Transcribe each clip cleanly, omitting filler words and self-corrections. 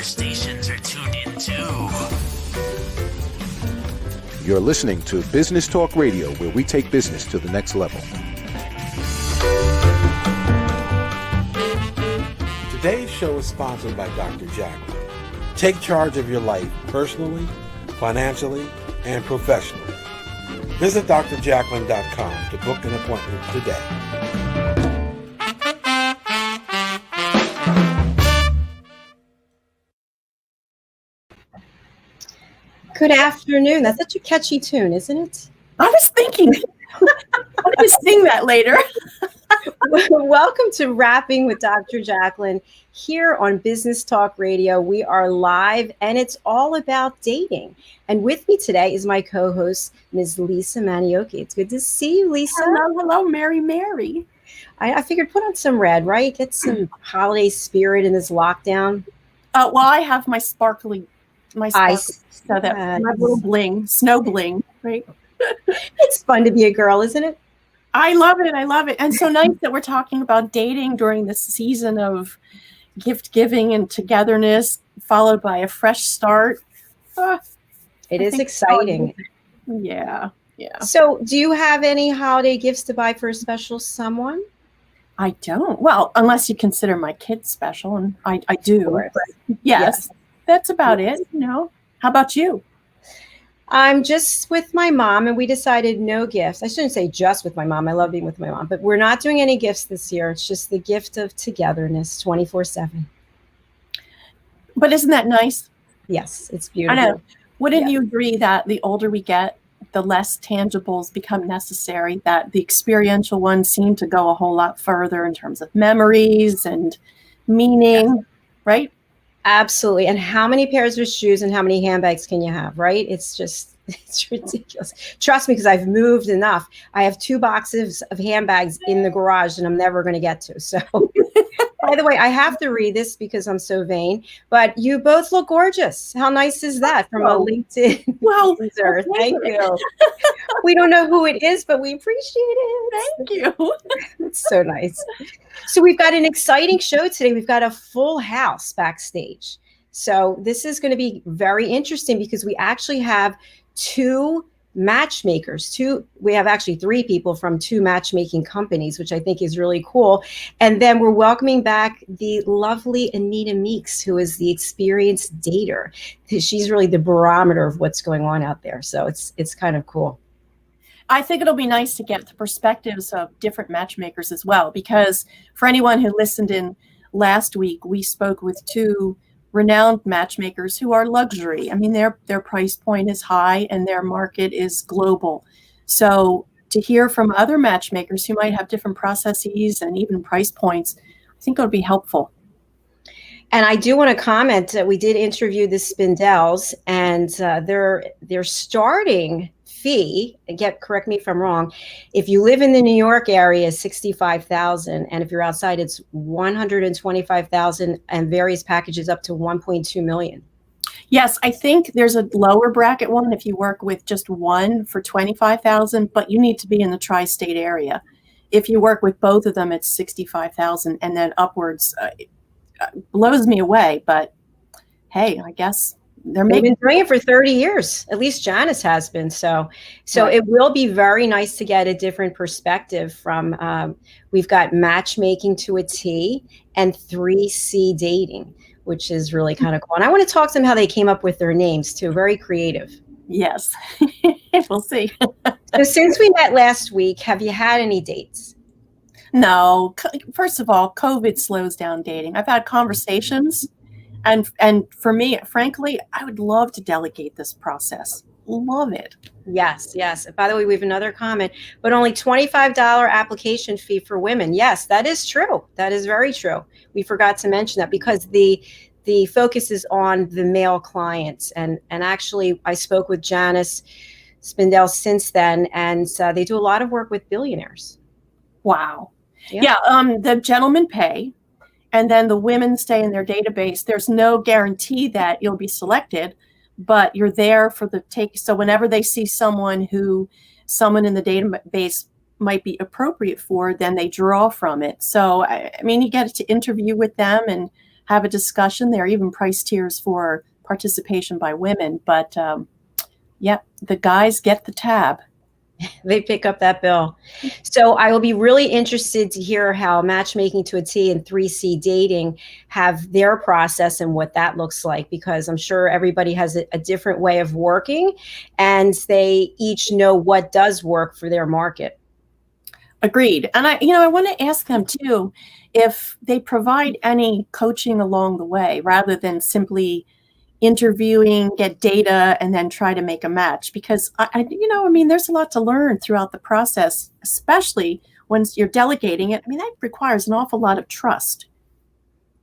other stations are tuned in too. You're listening to Business Talk Radio, where we take business to the next level. Today's show is sponsored by Dr. Jacalyn. Take charge of your life personally, financially, and professionally. Visit drjacalyn.com to book an appointment today. Good afternoon. That's such a catchy tune, isn't it? I was thinking, I'll just sing that later. Welcome to Rapping with Dr. Jacalyn here on Business Talk Radio. We are live and it's all about dating. And with me today is my co-host, Ms. Lisa Manyoky. It's good to see you, Lisa. Hello, Mary. I figured put on some red, right? Get some holiday spirit in this lockdown. Well, I have my sparkly Ice. So that my little bling, snow bling, right? It's fun to be a girl, isn't it? I love it. And so nice that we're talking about dating during this season of gift giving and togetherness, followed by a fresh start. It is exciting. Yeah. So do you have any holiday gifts to buy for a special someone? I don't. Well, unless you consider my kids special, and I do. But yes, that's about it. How about you? I'm just with my mom, and we decided no gifts. I shouldn't say just with my mom. I love being with my mom, but we're not doing any gifts this year. It's just the gift of togetherness 24/7. But isn't that nice? Yes, it's beautiful. I know. Wouldn't you agree that the older we get, the less tangibles become necessary, that the experiential ones seem to go a whole lot further in terms of memories and meaning, right? Absolutely. And how many pairs of shoes and how many handbags can you have, right? It's ridiculous. Trust me, because I've moved enough. I have 2 boxes of handbags in the garage and I'm never going to get to. So, by the way, I have to read this because I'm so vain, but you both look gorgeous. How nice is that from a LinkedIn user? Thank you. We don't know who it is, but we appreciate it. Thank you. It's so nice. So we've got an exciting show today. We've got a full house backstage. So this is going to be very interesting because we actually have 2 matchmakers. We have actually 3 people from 2 matchmaking companies, which I think is really cool. And then we're welcoming back the lovely Anita Meeks, who is the experienced dater. She's really the barometer of what's going on out there. So it's kind of cool. I think it'll be nice to get the perspectives of different matchmakers as well, because for anyone who listened in last week, we spoke with 2 renowned matchmakers who are luxury. I mean, their price point is high and their market is global. So to hear from other matchmakers who might have different processes and even price points, I think it would be helpful. And I do want to comment that we did interview the Spindels, and their starting fee, correct me if I'm wrong, if you live in the New York area, is $65,000, and if you're outside, it's $125,000, and various packages up to $1.2 million. Yes, I think there's a lower bracket one if you work with just one for $25,000, but you need to be in the tri-state area. If you work with both of them, it's $65,000, and then upwards. Blows me away, but hey, I guess they've been doing it for 30 years. At least Janice has been. So right. It will be very nice to get a different perspective from, we've got matchmaking to a T and 3C dating, which is really kind of cool. And I want to talk to them how they came up with their names too. Very creative. Yes, we'll see. So since we met last week, have you had any dates? No. First of all, COVID slows down dating. I've had conversations, and for me, frankly, I would love to delegate this process. Love it. Yes. By the way, we have another comment, but only $25 application fee for women. Yes, that is true. That is very true. We forgot to mention that because the focus is on the male clients. And actually, I spoke with Janice Spindel since then, and they do a lot of work with billionaires. Wow. Yeah. The gentlemen pay, and then the women stay in their database. There's no guarantee that you'll be selected, but you're there for the take. So whenever they see someone in the database might be appropriate for, then they draw from it. So, I mean, you get to interview with them and have a discussion. There are even price tiers for participation by women. But the guys get the tab. They pick up that bill. So I will be really interested to hear how Matchmaking to a T and 3C Dating have their process and what that looks like, because I'm sure everybody has a different way of working and they each know what does work for their market. Agreed. And I want to ask them too, if they provide any coaching along the way rather than simply interviewing, get data, and then try to make a match. Because there's a lot to learn throughout the process, especially when you're delegating it. That requires an awful lot of trust.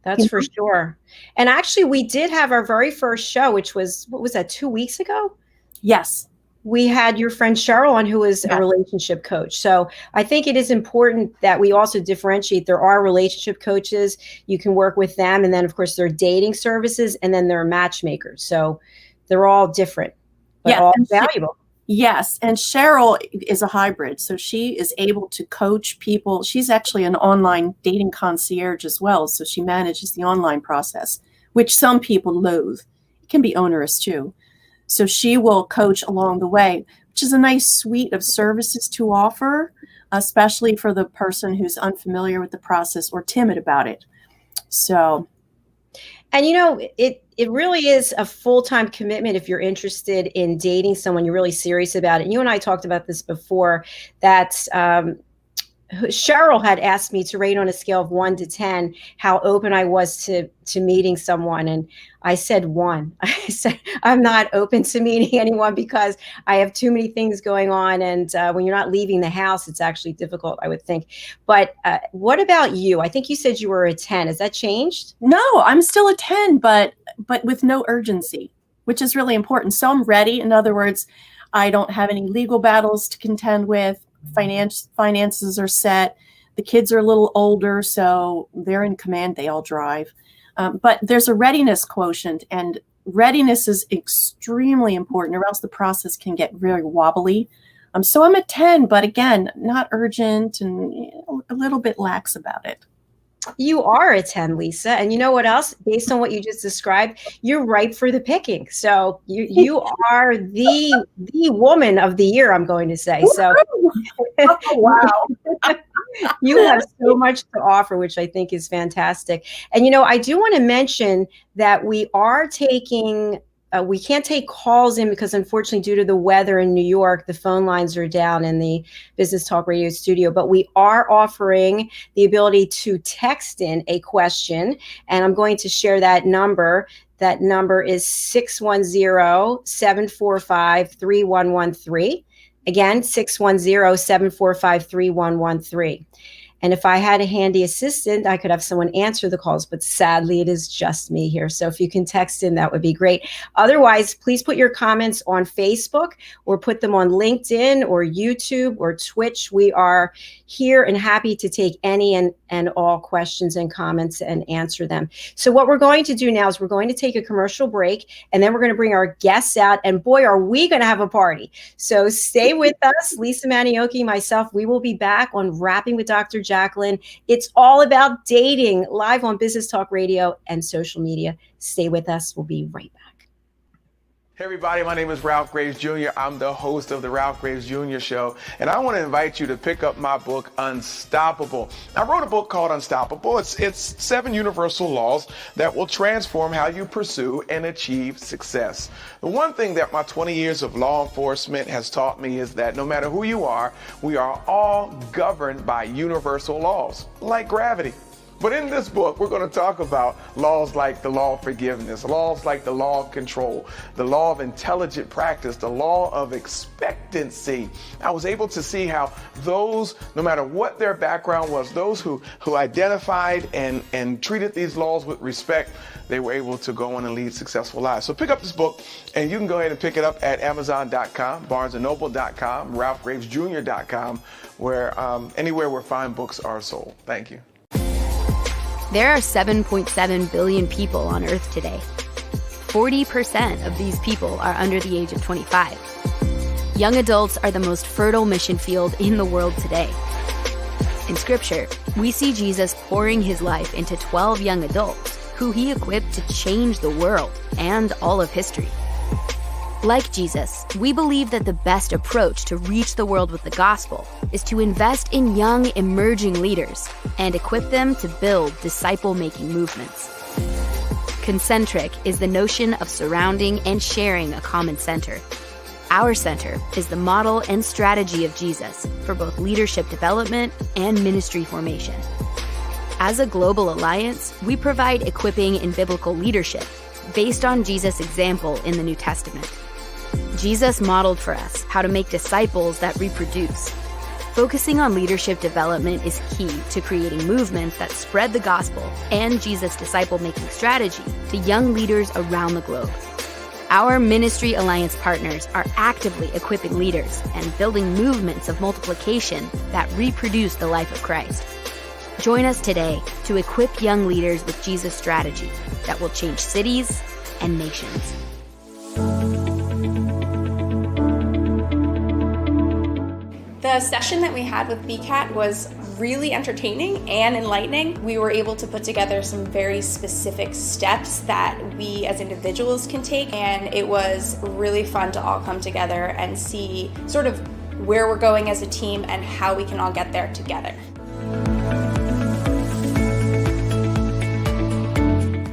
That's for sure. And actually, we did have our very first show, which was, what was that, 2 weeks ago? Yes. We had your friend Cheryl on, who is a relationship coach. So I think it is important that we also differentiate. There are relationship coaches. You can work with them. And then, of course, there are dating services, and then there are matchmakers. So they're all different, but all valuable. Yes. And Cheryl is a hybrid. So she is able to coach people. She's actually an online dating concierge as well. So she manages the online process, which some people loathe. It can be onerous too. So she will coach along the way, which is a nice suite of services to offer, especially for the person who's unfamiliar with the process or timid about it. So, and it really is a full-time commitment if you're interested in dating someone, you're really serious about it. And you and I talked about this before, that Cheryl had asked me to rate on a scale of 1 to 10 how open I was to meeting someone. And I said 1. I said, I'm not open to meeting anyone because I have too many things going on. And when you're not leaving the house, it's actually difficult, I would think. But what about you? I think you said you were a 10. Has that changed? No, I'm still a 10, but with no urgency, which is really important. So I'm ready. In other words, I don't have any legal battles to contend with. Finances are set. The kids are a little older, so they're in command. They all drive. But there's a readiness quotient, and readiness is extremely important, or else the process can get very wobbly. So I'm a 10, but again, not urgent and a little bit lax about it. You are a 10, Lisa. And you know what else? Based on what you just described, you're ripe for the picking. So you are the woman of the year, I'm going to say. So oh, wow. You have so much to offer, which I think is fantastic. And, I do want to mention that we are taking we can't take calls in because, unfortunately, due to the weather in New York, the phone lines are down in the Business Talk Radio studio. But we are offering the ability to text in a question, and I'm going to share that number. That number is 610-745-3113. Again, 610-745-3113. And if I had a handy assistant, I could have someone answer the calls, but sadly, it is just me here. So if you can text in, that would be great. Otherwise, please put your comments on Facebook or put them on LinkedIn or YouTube or Twitch. We are here and happy to take any and all questions and comments and answer them. So what we're going to do now is we're going to take a commercial break, and then we're going to bring our guests out. And boy, are we going to have a party. So stay with us. Lisa Manyoky, myself, we will be back on Wrapping with Dr. Jacalyn. It's all about dating, live on Business Talk Radio and social media. Stay with us. We'll be right back. Hey everybody, my name is Ralph Graves Jr. I'm the host of the Ralph Graves Jr. Show, and I want to invite you to pick up my book, Unstoppable. I wrote a book called Unstoppable. It's 7 universal laws that will transform how you pursue and achieve success. The one thing that my 20 years of law enforcement has taught me is that no matter who you are, we are all governed by universal laws, like gravity. But in this book, we're going to talk about laws like the law of forgiveness, laws like the law of control, the law of intelligent practice, the law of expectancy. I was able to see how those, no matter what their background was, those who identified and treated these laws with respect, they were able to go on and lead successful lives. So pick up this book, and you can go ahead and pick it up at Amazon.com, BarnesandNoble.com, RalphGravesJr.com, where anywhere where fine books are sold. Thank you. There are 7.7 billion people on Earth today. 40% of these people are under the age of 25. Young adults are the most fertile mission field in the world today. In Scripture, we see Jesus pouring his life into 12 young adults who he equipped to change the world and all of history. Like Jesus, we believe that the best approach to reach the world with the gospel is to invest in young, emerging leaders and equip them to build disciple-making movements. Concentric is the notion of surrounding and sharing a common center. Our center is the model and strategy of Jesus for both leadership development and ministry formation. As a global alliance, we provide equipping in biblical leadership based on Jesus' example in the New Testament. Jesus modeled for us how to make disciples that reproduce. Focusing on leadership development is key to creating movements that spread the gospel and Jesus' disciple-making strategy to young leaders around the globe. Our Ministry Alliance partners are actively equipping leaders and building movements of multiplication that reproduce the life of Christ. Join us today to equip young leaders with Jesus' strategy that will change cities and nations. The session that we had with BCAT was really entertaining and enlightening. We were able to put together some very specific steps that we as individuals can take, and it was really fun to all come together and see sort of where we're going as a team and how we can all get there together.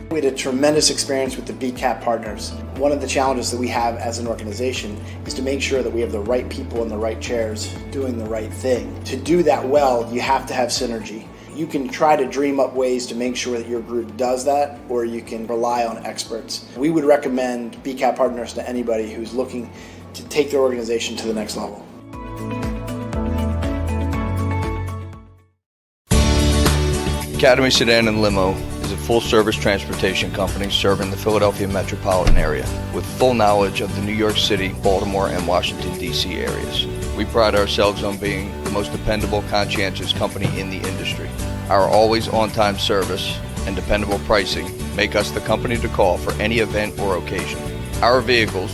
We had a tremendous experience with the BCAT partners. One of the challenges that we have as an organization is to make sure that we have the right people in the right chairs doing the right thing. To do that well, you have to have synergy. You can try to dream up ways to make sure that your group does that, or you can rely on experts. We would recommend BCAT partners to anybody who's looking to take their organization to the next level. Academy Sedan and Limo is a full-service transportation company serving the Philadelphia metropolitan area with full knowledge of the New York City, Baltimore, and Washington, D.C. areas. We pride ourselves on being the most dependable, conscientious company in the industry. Our always on-time service and dependable pricing make us the company to call for any event or occasion. Our vehicles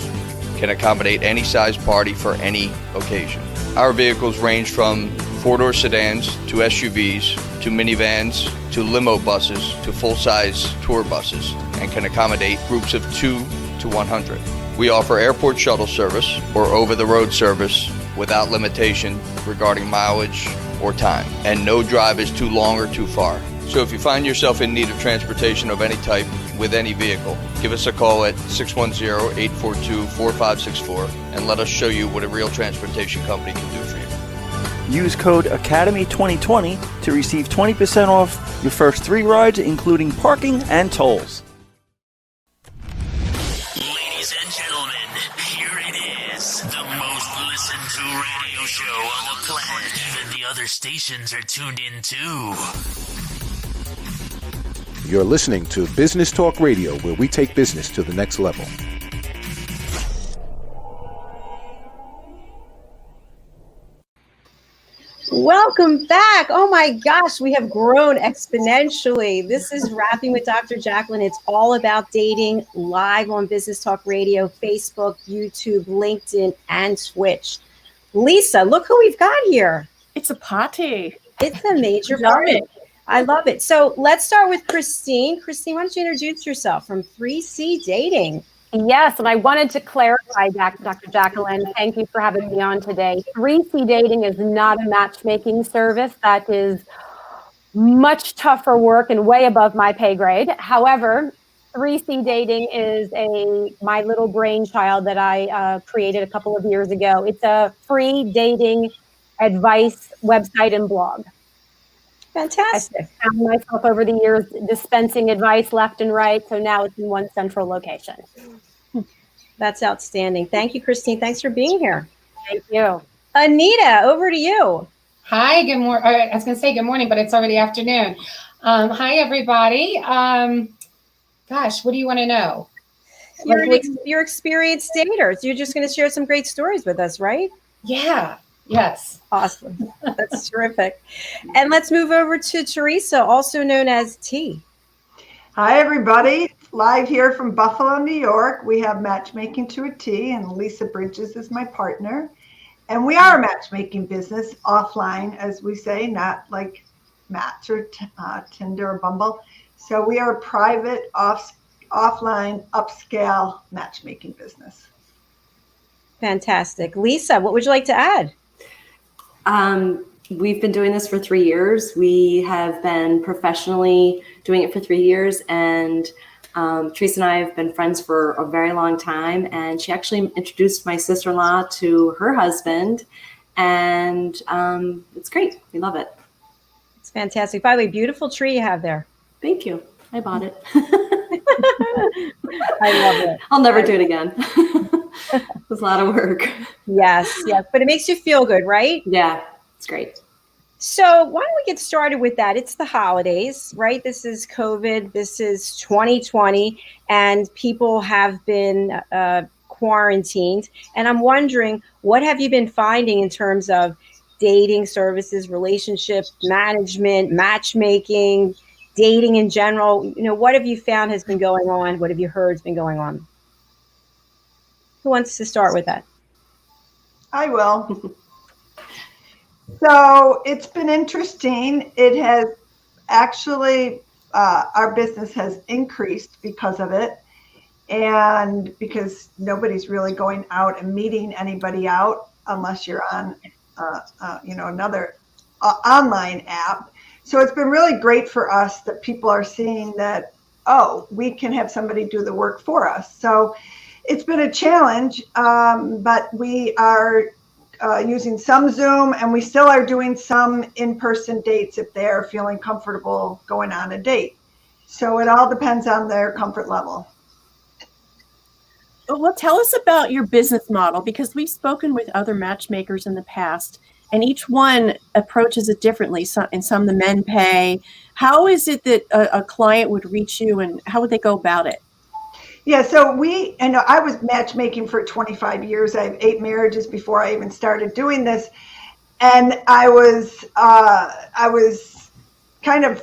can accommodate any size party for any occasion. Our vehicles range from four-door sedans to SUVs to minivans to limo buses to full-size tour buses and can accommodate groups of 2 to 100. We offer airport shuttle service or over-the-road service without limitation regarding mileage or time, and no drive is too long or too far. So if you find yourself in need of transportation of any type with any vehicle, give us a call at 610-842-4564 and let us show you what a real transportation company can do for you. Use code ACADEMY2020 to receive 20% off your first 3 rides, including parking and tolls. Ladies and gentlemen, here it is. The most listened to radio show on the planet. Even the other stations are tuned in too. You're listening to Business Talk Radio, where we take business to the next level. Welcome back. Oh my gosh, we have grown exponentially. This is Rapping with Dr. Jacalyn. It's all about dating, live on Business Talk Radio, Facebook, YouTube, LinkedIn, and Twitch. Lisa, look who we've got here. It's a party. It's a major party. I love it. So let's start with Christine. Christine, why don't you introduce yourself from 3C Dating? Yes, and I wanted to clarify, Dr. Jacalyn, thank you for having me on today. 3C Dating is not a matchmaking service. That is much tougher work and way above my pay grade. However, 3C Dating is my little brainchild that I created a couple of years ago. It's a free dating advice website and blog. Fantastic. I found myself over the years dispensing advice left and right, so now it's in one central location. That's outstanding. Thank you, Christine. Thanks for being here. Thank you. Anita, over to you. Hi, good morning. I was going to say good morning, but it's already afternoon. Hi, everybody. Gosh, what do you want to know? You're experienced daters. You're just going to share some great stories with us, right? Yeah. Yes. Awesome. That's terrific. And let's move over to Teresa, also known as T. Hi, everybody. Live here from Buffalo, New York. We have Matchmaking to a T, and Lisa Brydges is my partner. And we are a matchmaking business offline, as we say, not like Match or Tinder or Bumble. So we are a private, offline, upscale matchmaking business. Fantastic. Lisa, what would you like to add? We've been doing this for 3 years. We have been professionally doing it for 3 years, and Therese and I have been friends for a very long time, and she actually introduced my sister-in-law to her husband, and it's great. We love it. It's fantastic. By the way, beautiful tree you have there. Thank you. I bought it. I love it. I'll never do it again. It was a lot of work. Yes, but it makes you feel good, right? Yeah, it's great. So why don't we get started with that? It's the holidays, right? This is COVID. This is 2020, and people have been quarantined. And I'm wondering, what have you been finding in terms of dating services, relationship management, matchmaking, dating in general? What have you found has been going on? What have you heard has been going on? Who wants to start with that? I will. So it's been interesting. It has actually, our business has increased because of it. And because nobody's really going out and meeting anybody out unless you're on, another online app. So it's been really great for us that people are seeing that, we can have somebody do the work for us. So it's been a challenge, but we are using some Zoom, and we still are doing some in-person dates if they're feeling comfortable going on a date. So it all depends on their comfort level. Well, tell us about your business model, because we've spoken with other matchmakers in the past, and each one approaches it differently. And some the men pay. How is it that a client would reach you, and how would they go about it? Yeah, so I was matchmaking for 25 years. I have 8 marriages before I even started doing this. And I was kind of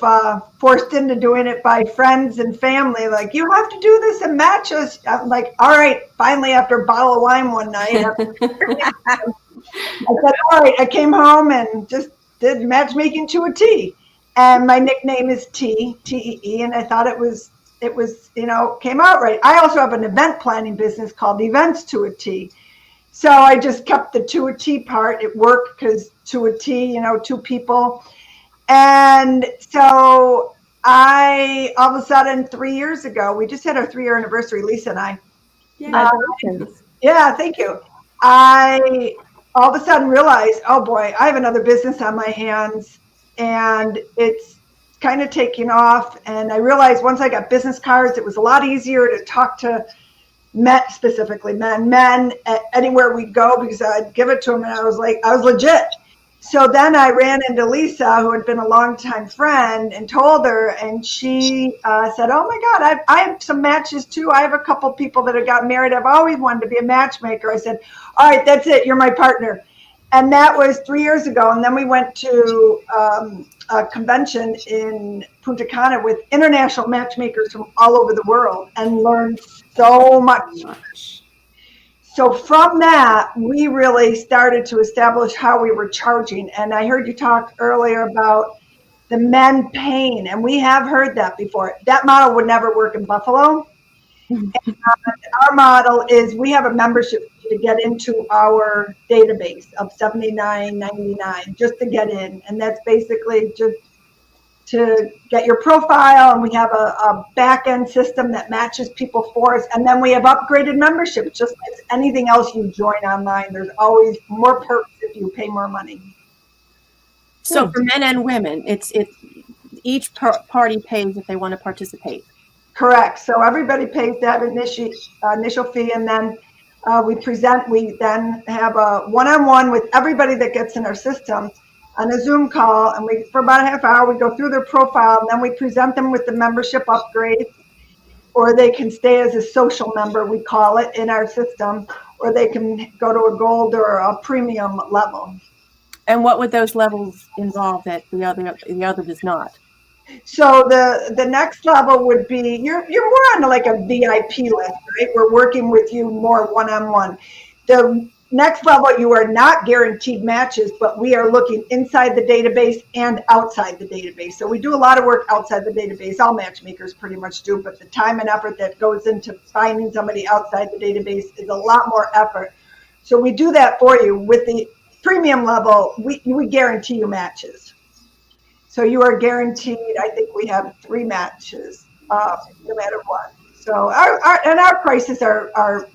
forced into doing it by friends and family. Like, you have to do this and match us. I'm like, all right, finally, after a bottle of wine one night, I said, all right, I came home and just did matchmaking to a T. And my nickname is T-E-E, and I thought it was, came out right. I also have an event planning business called Events to a T. So I just kept the to a T part. It worked because to a T, 2 people. And so all of a sudden, 3 years ago, we just had our 3-year anniversary, Lisa and I. Yeah, thank you. I all of a sudden realized, oh boy, I have another business on my hands, and it's kind of taking off. And I realized once I got business cards, it was a lot easier to talk to men, specifically men anywhere we go, because I'd give it to them and I was legit. So then I ran into Lisa, who had been a longtime friend, and told her, and she said, oh my God, I have some matches too. I have a couple people that have got married. I've always wanted to be a matchmaker. I said, all right, that's it. You're my partner. And that was 3 years ago. And then we went to a convention in Punta Cana with international matchmakers from all over the world and learned so much. So from that, we really started to establish how we were charging. And I heard you talk earlier about the men paying, and we have heard that before. That model would never work in Buffalo. And our model is we have a membership to get into our database of $79.99 just to get in. And that's basically just to get your profile. And we have a back-end system that matches people for us. And then we have upgraded membership, just like anything else you join online. There's always more perks if you pay more money. So for men and women, it's each party pays if they want to participate. Correct. So everybody pays that initial fee, and then we then have a one-on-one with everybody that gets in our system on a Zoom call, and for about a half hour, we go through their profile, and then we present them with the membership upgrade, or they can stay as a social member, we call it, in our system, or they can go to a gold or a premium level. And what would those levels involve that the other does not? So the next level would be you're more on like a VIP list, right? We're working with you more one-on-one. The next level, you are not guaranteed matches, but we are looking inside the database and outside the database. So we do a lot of work outside the database. All matchmakers pretty much do, but the time and effort that goes into finding somebody outside the database is a lot more effort. So we do that for you. With the premium level, we guarantee you matches. So you are guaranteed, I think we have 3 matches, no matter what. So our prices are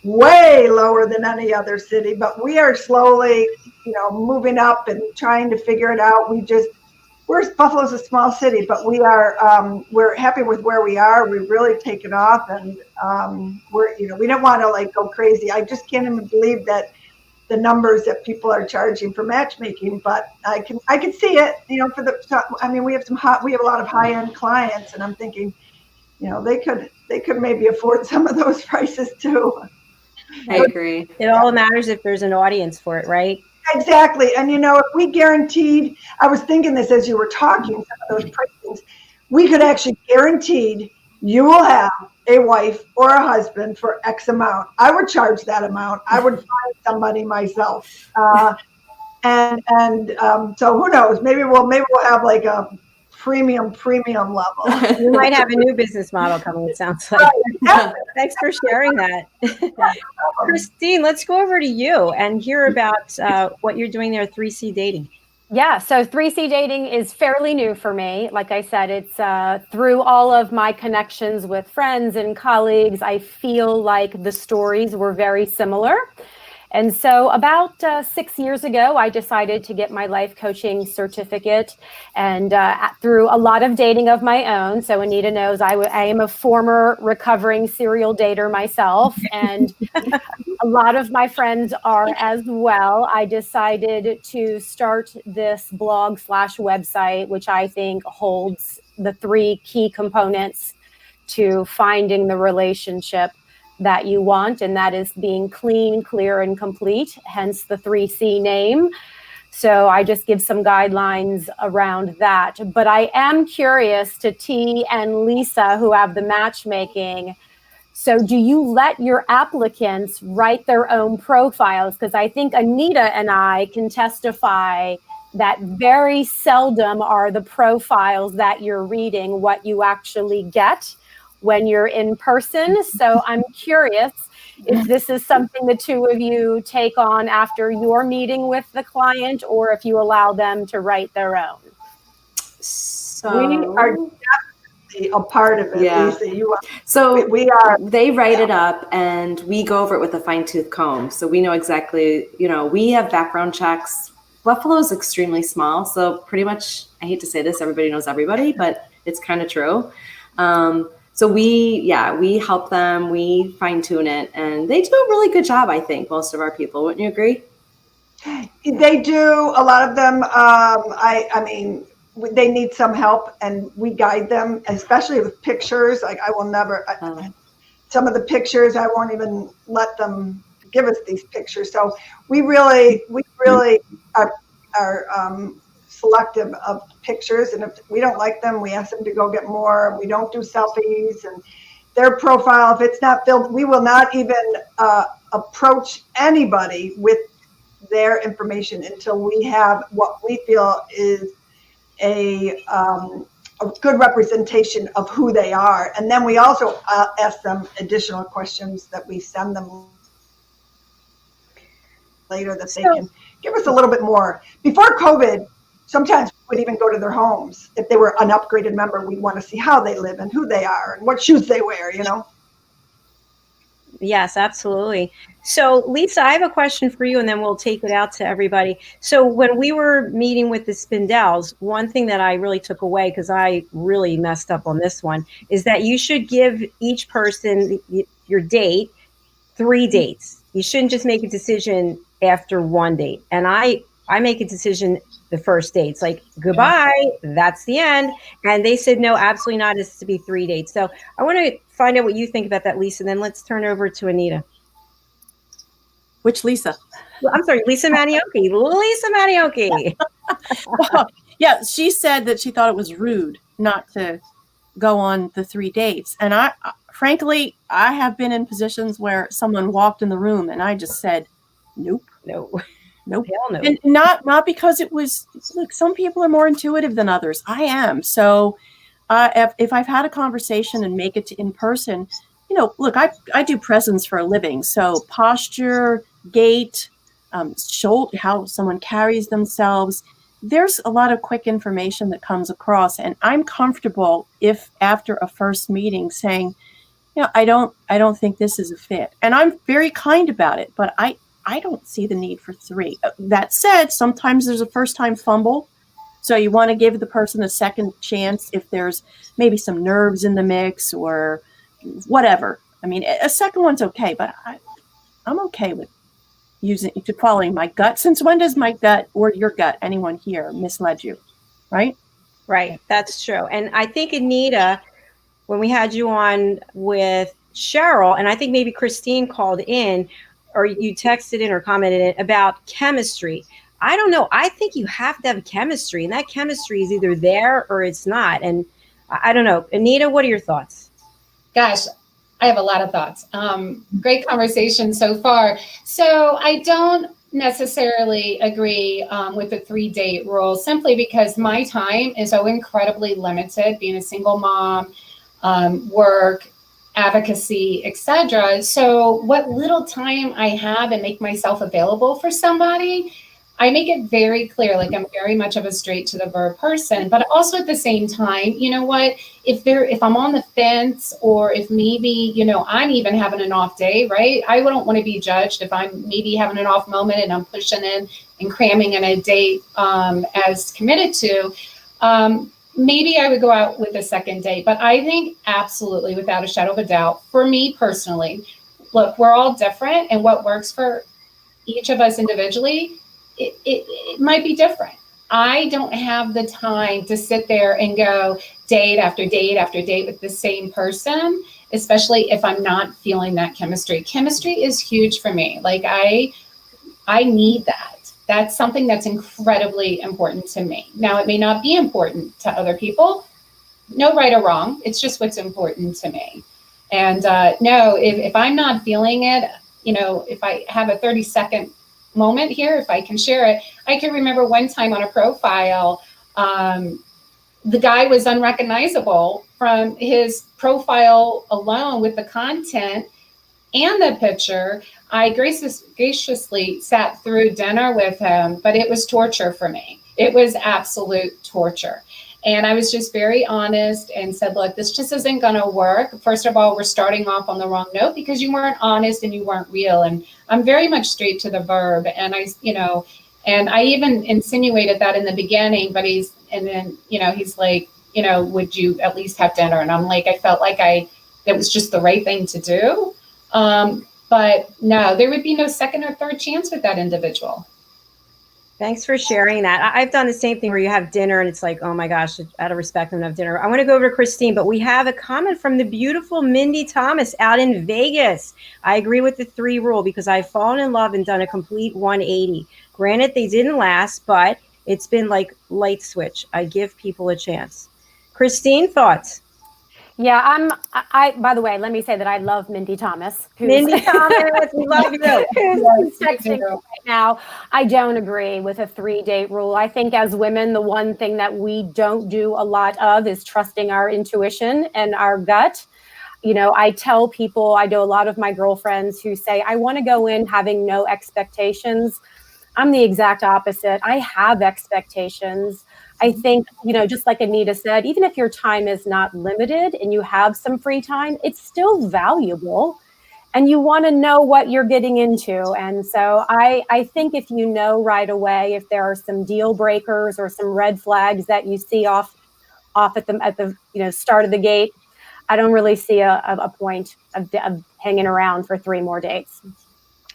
way lower than any other city, but we are slowly, moving up and trying to figure it out. Buffalo's a small city, but we're happy with where we are. We've really taken off, and we don't want to like go crazy. I just can't even believe that the numbers that people are charging for matchmaking, but I can see it, we have a lot of high-end clients, and I'm thinking, they could maybe afford some of those prices too. I agree. It all matters if there's an audience for it, right? Exactly. And if we guaranteed, I was thinking this as you were talking, some of those prices, we could actually guaranteed you will have a wife or a husband for X amount. I would charge that amount. I would find somebody myself. So who knows? Maybe we'll have like a premium level. You might have a new business model coming, it sounds like. Thanks for sharing that. Christine, let's go over to you and hear about what you're doing there, 3C Dating. Yeah, so 3C Dating is fairly new for me. Like I said, it's through all of my connections with friends and colleagues, I feel like the stories were very similar. And so about 6 years ago, I decided to get my life coaching certificate, and through a lot of dating of my own. So Anita knows I am a former recovering serial dater myself, and a lot of my friends are as well. I decided to start this blog/website, which I think holds the 3 key components to finding the relationship that you want, and that is being clean, clear, and complete, hence the 3C name. So I just give some guidelines around that. But I am curious to T and Lisa, who have the matchmaking. So do you let your applicants write their own profiles? Because I think Anita and I can testify that very seldom are the profiles that you're reading what you actually get when you're in person. So I'm curious if this is something the 2 of you take on after your meeting with the client, or if you allow them to write their own. So we are definitely a part of it, yeah. Lisa. We are. They write it up, and we go over it with a fine-tooth comb. So we know exactly, we have background checks. Buffalo is extremely small, so pretty much, I hate to say this, everybody knows everybody, but it's kind of true. So we help them, we fine tune it, and they do a really good job, I think, most of our people. Wouldn't you agree? They do. A lot of them, they need some help, and we guide them, especially with pictures. Like I will never, some of the pictures, I won't even let them give us these pictures. So we really are selective of pictures, and if we don't like them, we ask them to go get more. We don't do selfies, and their profile, if it's not filled, we will not even approach anybody with their information until we have what we feel is a good representation of who they are. And then we also ask them additional questions that we send them later that they can give us a little bit more. Before COVID, sometimes we would even go to their homes. If they were an upgraded member, we'd want to see how they live and who they are and what shoes they wear, Yes, absolutely. So Lisa, I have a question for you, and then we'll take it out to everybody. So when we were meeting with the Spindells, one thing that I really took away, because I really messed up on this one, is that you should give each person your date, 3 dates. You shouldn't just make a decision after 1 date. And I make a decision the first date. It's like, goodbye, that's the end. And they said, no, absolutely not. It's to be 3 dates. So I want to find out what you think about that, Lisa. Then let's turn over to Anita. Which Lisa? I'm sorry, Lisa Manyoky. Lisa Manyoky. Well, yeah, she said that she thought it was rude not to go on the 3 dates. And frankly, I have been in positions where someone walked in the room and I just said, nope. No. Nope. Hell no. And not because it was, look, some people are more intuitive than others. I am. So if I've had a conversation and make it to in person, look, I do presence for a living. So posture, gait, shoulder, how someone carries themselves. There's a lot of quick information that comes across, and I'm comfortable if after a first meeting saying, I don't think this is a fit, and I'm very kind about it, but I don't see the need for 3. That said, sometimes there's a first time fumble, so you want to give the person a second chance if there's maybe some nerves in the mix or whatever. I mean, a second one's okay, but I'm okay with following my gut. Since when does my gut or your gut, anyone here, misled you, right? Right, that's true. And I think, Anita, when we had you on with Cheryl, and I think maybe Christine called in, or you texted in or commented in about chemistry. I don't know. I think you have to have chemistry, and that chemistry is either there or it's not. And I don't know. Anita, what are your thoughts? Gosh, I have a lot of thoughts. Great conversation so far. So I don't necessarily agree with the 3-date rule, simply because my time is so incredibly limited, being a single mom, work, advocacy, etc. So what little time I have and make myself available for somebody, I make it very clear, like I'm very much of a straight to the verb person, but also at the same time, you know what, if I'm on the fence, or if maybe, I'm even having an off day, right? I wouldn't want to be judged if I'm maybe having an off moment and I'm pushing in and cramming in a date as committed to. Maybe I would go out with a second date, but I think absolutely, without a shadow of a doubt, for me personally, look, we're all different, and what works for each of us individually, it might be different. I don't have the time to sit there and go date after date after date with the same person, especially if I'm not feeling that chemistry. Chemistry is huge for me. Like I need that. That's something that's incredibly important to me. Now, it may not be important to other people. No right or wrong. It's just what's important to me. And no, if I'm not feeling it, if I have a 30-second moment here, if I can share it, I can remember one time on a profile, the guy was unrecognizable from his profile alone with the content and the picture. I graciously sat through dinner with him, but it was torture for me. It was absolute torture. And I was just very honest and said, look, this just isn't going to work. First of all, we're starting off on the wrong note because you weren't honest and you weren't real. And I'm very much straight to the verb. And I even insinuated that in the beginning, but he's like, would you at least have dinner? And I'm like, I felt like it was just the right thing to do. But no, there would be no second or third chance with that individual. Thanks for sharing that. I've done the same thing where you have dinner and it's like, oh my gosh, out of respect, I'm gonna have dinner. I want to go over to Christine, but we have a comment from the beautiful Mindy Thomas out in Vegas. I agree with the 3 rule because I've fallen in love and done a complete 180. Granted, they didn't last, but it's been like light switch. I give people a chance. Christine, thoughts? Yeah, by the way, let me say that I love Mindy Thomas. Mindy Thomas, we love you. Who's texting right now. I don't agree with a 3-date rule. I think as women, the one thing that we don't do a lot of is trusting our intuition and our gut. I tell people, I know a lot of my girlfriends who say, I want to go in having no expectations. I'm the exact opposite. I have expectations. I think, just like Anita said, even if your time is not limited and you have some free time, it's still valuable and you want to know what you're getting into. And so I think if you know right away, if there are some deal breakers or some red flags that you see off at the start of the gate, I don't really see a point of hanging around for 3 more dates.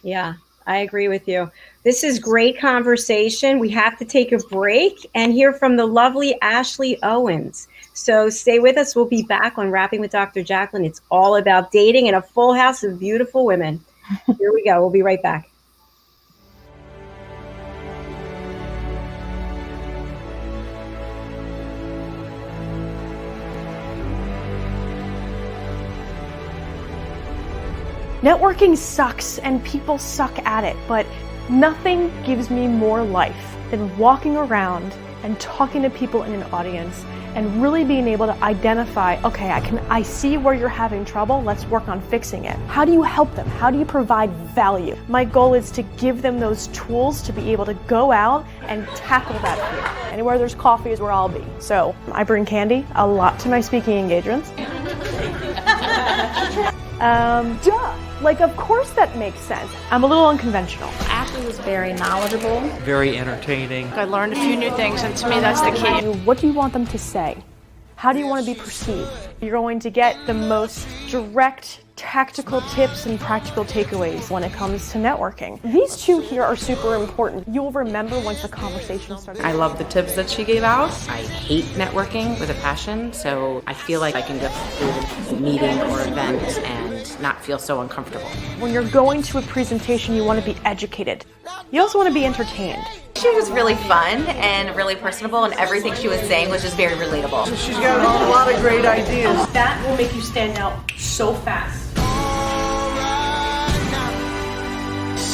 Yeah. I agree with you. This is great conversation. We have to take a break and hear from the lovely Ashley Owens. So stay with us. We'll be back on Rapping with Dr. Jacalyn. It's all about dating and a full house of beautiful women. Here we go. We'll be right back. Networking sucks and people suck at it, but nothing gives me more life than walking around and talking to people in an audience and really being able to identify, okay, I see where you're having trouble, let's work on fixing it. How do you help them? How do you provide value? My goal is to give them those tools to be able to go out and tackle that fear. Anywhere there's coffee is where I'll be. So I bring candy a lot to my speaking engagements. Like, of course that makes sense. I'm a little unconventional. Ashley was very knowledgeable. Very entertaining. I learned a few new things, and to me that's the key. What do you want them to say? How do you want to be perceived? You're going to get the most direct, tactical tips and practical takeaways when it comes to networking. These two here are super important. You'll remember once the conversation started. I love the tips that she gave out. I hate networking with a passion, so I feel like I can go through a meeting or event and not feel so uncomfortable. When you're going to a presentation, you want to be educated. You also want to be entertained. She was really fun and really personable, and everything she was saying was just very relatable. She's got a lot of great ideas. That will make you stand out so fast.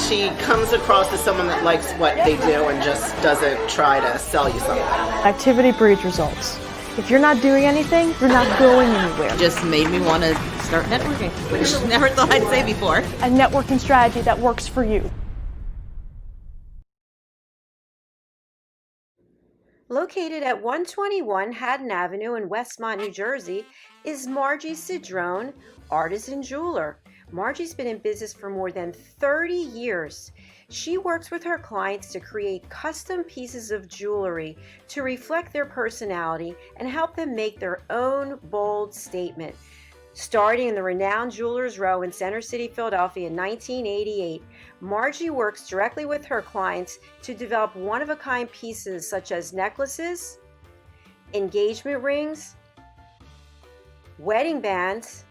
She comes across as someone that likes what they do and just doesn't try to sell you something. Activity breeds results. If you're not doing anything, you're not going anywhere. Just made me want to start networking, which I never thought I'd say before. A networking strategy that works for you. Located at 121 Haddon Avenue in Westmont, New Jersey, is Margie Cedrone, artisan jeweler. Margie's been in business for more than 30 years. She works with her clients to create custom pieces of jewelry to reflect their personality and help them make their own bold statement. Starting in the renowned Jewelers Row in Center City, Philadelphia in 1988, Margie works directly with her clients to develop one-of-a-kind pieces such as necklaces, engagement rings, wedding bands,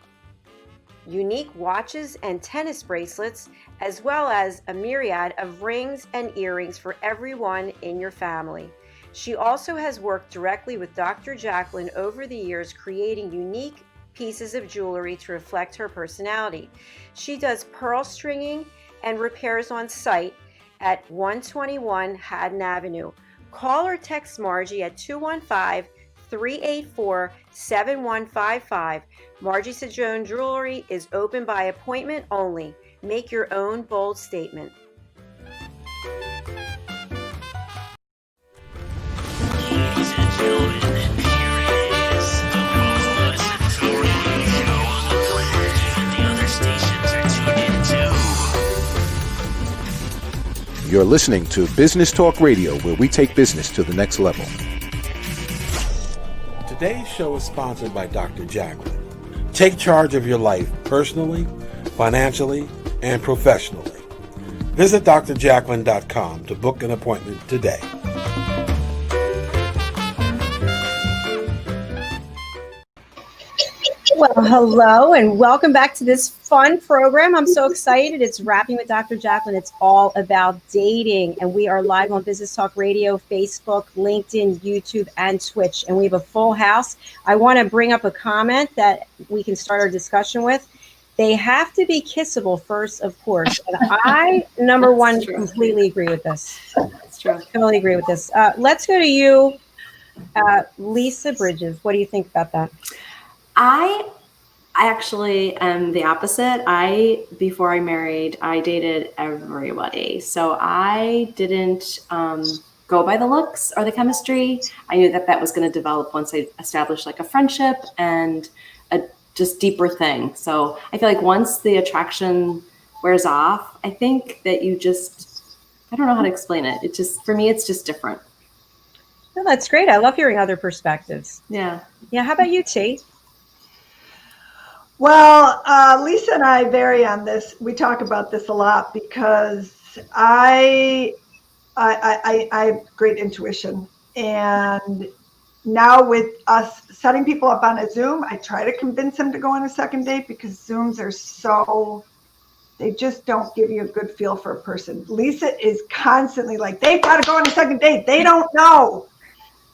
unique watches and tennis bracelets, as well as a myriad of rings and earrings for everyone in your family. She also has worked directly with Dr. Jacalyn over the years, creating unique pieces of jewelry to reflect her personality. She does pearl stringing and repairs on site at 121 Haddon Avenue. Call or text Margie at 215-384-7155. Margie Cedrone Jewelry is open by appointment only. Make your own bold statement. Ladies and gentlemen, here it is, the most listened to radio show on the planet. Even the other stations are tuned in too. You're listening to Business Talk Radio, where we take business to the next level. Today's show is sponsored by Dr. Jacalyn. Take charge of your life personally, financially, and professionally. Visit drjacalyn.com to book an appointment today. Well, hello and welcome back to this fun program. I'm so excited. It's Rapping with Dr. Jacalyn. It's all about dating, and we are live on Business Talk Radio, Facebook, LinkedIn, YouTube, and Twitch, and we have a full house. I want to bring up a comment that we can start our discussion with. They have to be kissable first, of course. And I, number one, completely agree with this. That's true. Totally agree with this. Let's go to you, Lisa Brydges. What do you think about that? I actually am the opposite. Before I married, I dated everybody. So I didn't go by the looks or the chemistry. I knew that was going to develop once I established like a friendship and a just deeper thing. So I feel like once the attraction wears off, I think that I don't know how to explain it. It just, for me, it's just different. No, that's great. I love hearing other perspectives. Yeah. Yeah. How about you, T? Well, Lisa and I vary on this. We talk about this a lot because I have great intuition, and now with us setting people up on a Zoom, I try to convince them to go on a second date because Zooms are they just don't give you a good feel for a person. Lisa is constantly like, they've got to go on a second date. They don't know.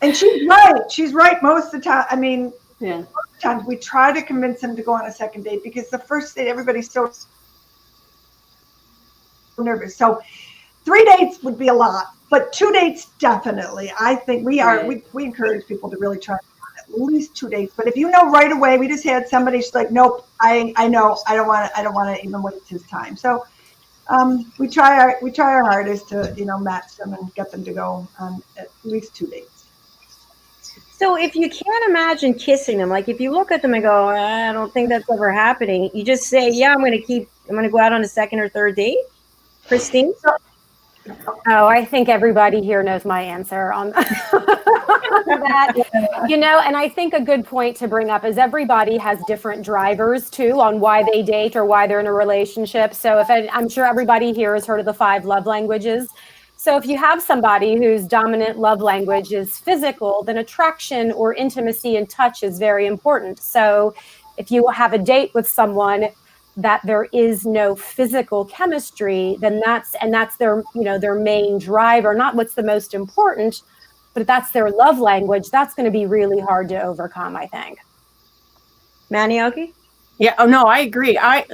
And she's right. She's right most of the time. I mean, yeah. Most of the times we try to convince them to go on a second date because the first date, everybody's so nervous. So 3 dates would be a lot, but 2 dates definitely. I think we encourage people to really try at least 2 dates. But if you know right away, we just had somebody, she's like, nope, I know, I don't want to even waste his time. So we try our hardest to match them and get them to go on at least 2 dates. So if you can't imagine kissing them, like if you look at them and go, I don't think that's ever happening, you just say, yeah, I'm going to go out on a second or third date. Christine? Oh, I think everybody here knows my answer on that. And I think a good point to bring up is everybody has different drivers too on why they date or why they're in a relationship. So I'm sure everybody here has heard of the 5 love languages. So if you have somebody whose dominant love language is physical, then attraction or intimacy and touch is very important. So if you have a date with someone that there is no physical chemistry, then that's their, their main driver, not what's the most important, but if that's their love language, that's going to be really hard to overcome, I think. Manyoky? Yeah. Oh no, I agree. I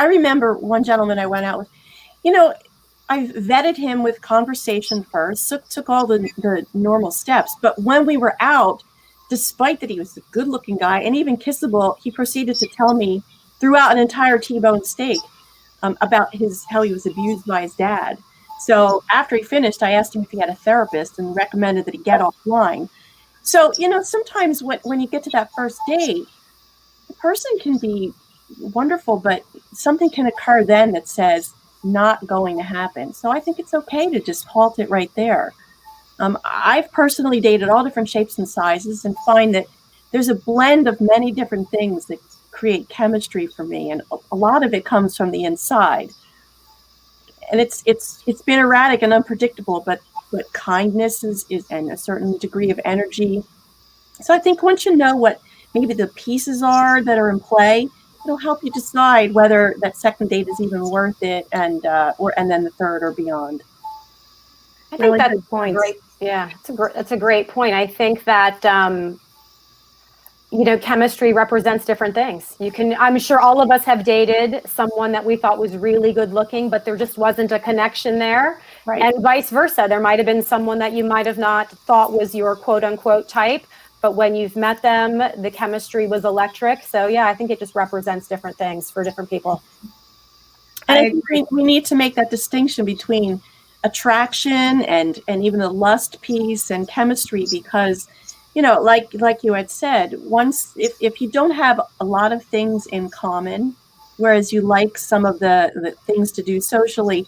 remember one gentleman I went out with, I vetted him with conversation first, took all the normal steps. But when we were out, despite that he was a good looking guy and even kissable, he proceeded to tell me throughout an entire T-bone steak about how he was abused by his dad. So after he finished, I asked him if he had a therapist and recommended that he get offline. So, sometimes when you get to that first date, the person can be wonderful, but something can occur then that says not going to happen. So I think it's okay to just halt it right there. I've personally dated all different shapes and sizes and find that there's a blend of many different things that create chemistry for me, and a lot of it comes from the inside. And it's been erratic and unpredictable, but kindness is and a certain degree of energy. So I think once you know what maybe the pieces are that are in play, it'll help you decide whether that second date is even worth it, and then the third or beyond. I think that's a point. That's a great point. I think that chemistry represents different things. I'm sure all of us have dated someone that we thought was really good looking, but there just wasn't a connection there. Right. And vice versa. There might have been someone that you might have not thought was your quote unquote type, but when you've met them, the chemistry was electric. So yeah, I think it just represents different things for different people. And I think we need to make that distinction between attraction and even the lust piece and chemistry, because like you had said, once if you don't have a lot of things in common, whereas you like some of the things to do socially,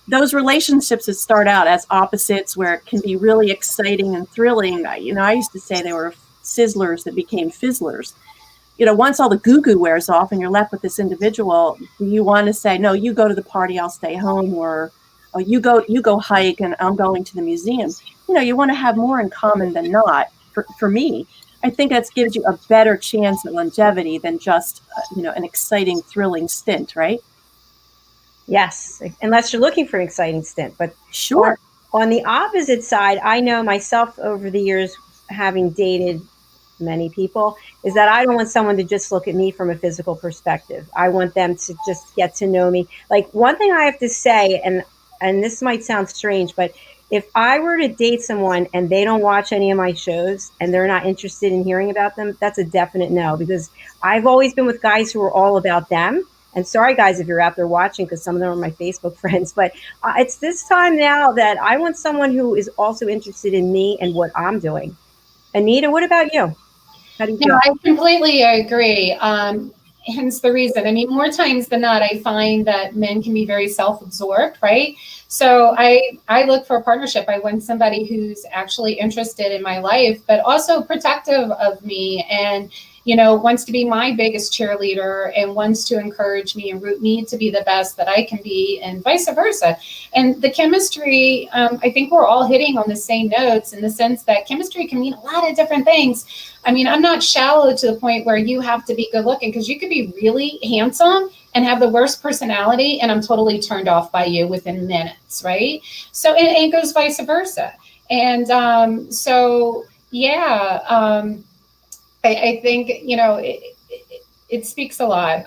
those relationships that start out as opposites where it can be really exciting and thrilling. I used to say they were sizzlers that became fizzlers. Once all the goo-goo wears off and you're left with this individual, you want to say, no, you go to the party, I'll stay home, or you go hike and I'm going to the museum. You want to have more in common than not. For me, I think that gives you a better chance at longevity than just, an exciting, thrilling stint, right? Yes, unless you're looking for an exciting stint. But sure. On the opposite side, I know myself over the years, having dated many people, is that I don't want someone to just look at me from a physical perspective. I want them to just get to know me. Like, one thing I have to say, and this might sound strange, but if I were to date someone and they don't watch any of my shows and they're not interested in hearing about them, that's a definite no, because I've always been with guys who are all about them. And sorry, guys, if you're out there watching, because some of them are my Facebook friends, but it's this time now that I want someone who is also interested in me and what I'm doing. Anita, what about you? How do you feel? I completely agree. Hence the reason. More times than not, I find that men can be very self-absorbed, right? So I look for a partnership. I want somebody who's actually interested in my life, but also protective of me and, wants to be my biggest cheerleader and wants to encourage me and root me to be the best that I can be, and vice versa. And the chemistry, I think we're all hitting on the same notes in the sense that chemistry can mean a lot of different things. I'm not shallow to the point where you have to be good looking, because you could be really handsome and have the worst personality, and I'm totally turned off by you within minutes, right? So it goes vice versa. And I think, it speaks a lot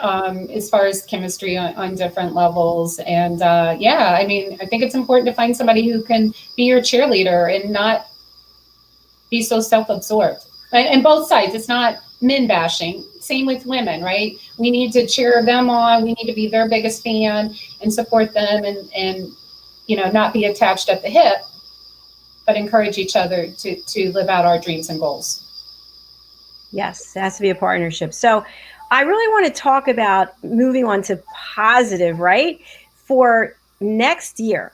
as far as chemistry on different levels. And yeah, I mean, I think it's important to find somebody who can be your cheerleader and not be so self-absorbed. And both sides, it's not men bashing. Same with women, right? We need to cheer them on. We need to be their biggest fan and support them and you know, not be attached at the hip, but encourage each other to live out our dreams and goals. Yes, it has to be a partnership. So I really want to talk about moving on to positive, right? For next year,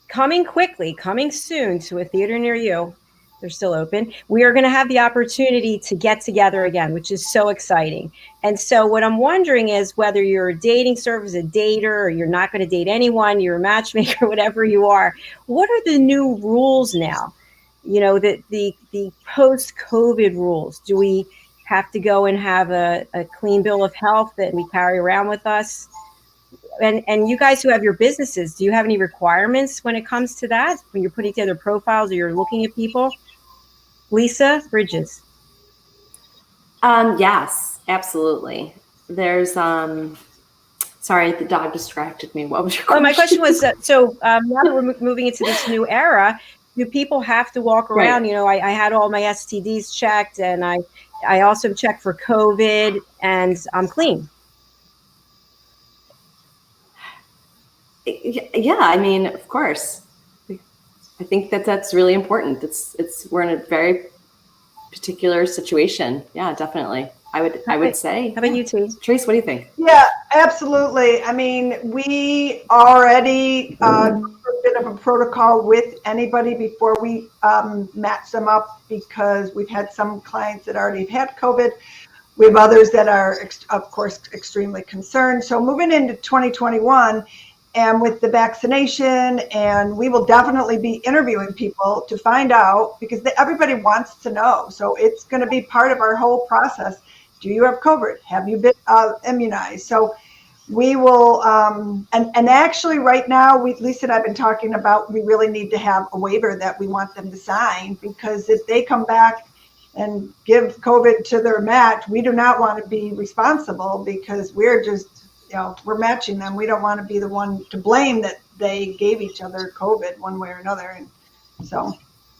coming quickly, coming soon to a theater near you. They're still open. We are going to have the opportunity to get together again, which is so exciting. And so what I'm wondering is whether you're a dating service, a dater, or you're not going to date anyone, you're a matchmaker, whatever you are, what are the new rules now? You know, the post-COVID rules. Do we have to go and have a clean bill of health that we carry around with us? And you guys who have your businesses, do you have any requirements when it comes to that? When you're putting together profiles or you're looking at people? Lisa, Brydges. Yes, absolutely. There's, sorry, the dog distracted me. What was your question? Oh, my question was, now that we're moving into this new era, do people have to walk around? Right. You know, I had all my STDs checked, and I also checked for COVID, and I'm clean. Yeah, I mean, of course. I think that's really important. We're in a very particular situation. Yeah, definitely. I would say. How about you, T? Therese, what do you think? Yeah, absolutely. I mean, we already do a bit of a protocol with anybody before we match them up, because we've had some clients that already had COVID. We have others that are, of course, extremely concerned. So moving into 2021, and with the vaccination, and we will definitely be interviewing people to find out, because everybody wants to know. So it's going to be part of our whole process. Do you have COVID? Have you been immunized? So we will, and actually right now, Lisa and I have been talking about, we really need to have a waiver that we want them to sign, because if they come back and give COVID to their match, we do not want to be responsible, because we're just, you know, we're matching them. We don't want to be the one to blame that they gave each other COVID one way or another. And so.